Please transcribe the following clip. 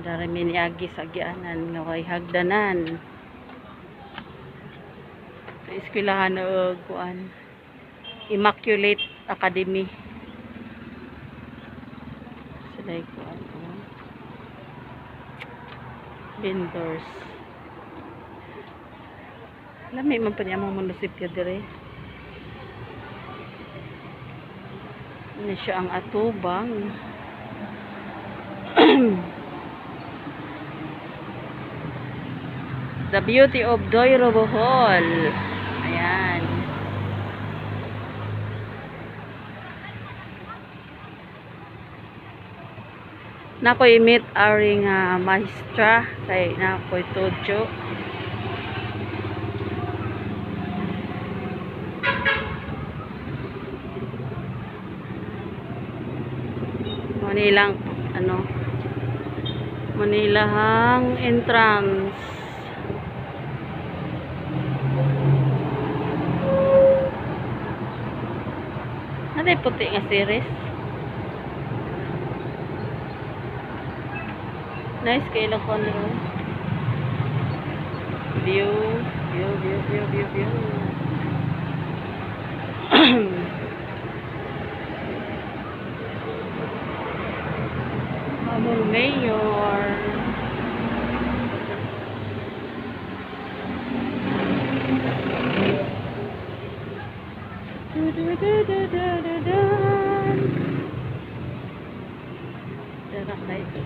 Dari miniagi sa agianan nga way hagdanan. Sa eskwelahan o kuan Immaculate Academy. Sila kuan vendors. Lami man pa niya mga munisipyo dire. Ini siya ang atubang. The beauty of Doiro Bohol. Ayan. Nakoy meet aring maestra kay nakoy tudyo. Manilang Manilahang entrance. Naday puti nga series. Nice kay lang kon ro. View. Among mayor. Darak na ito.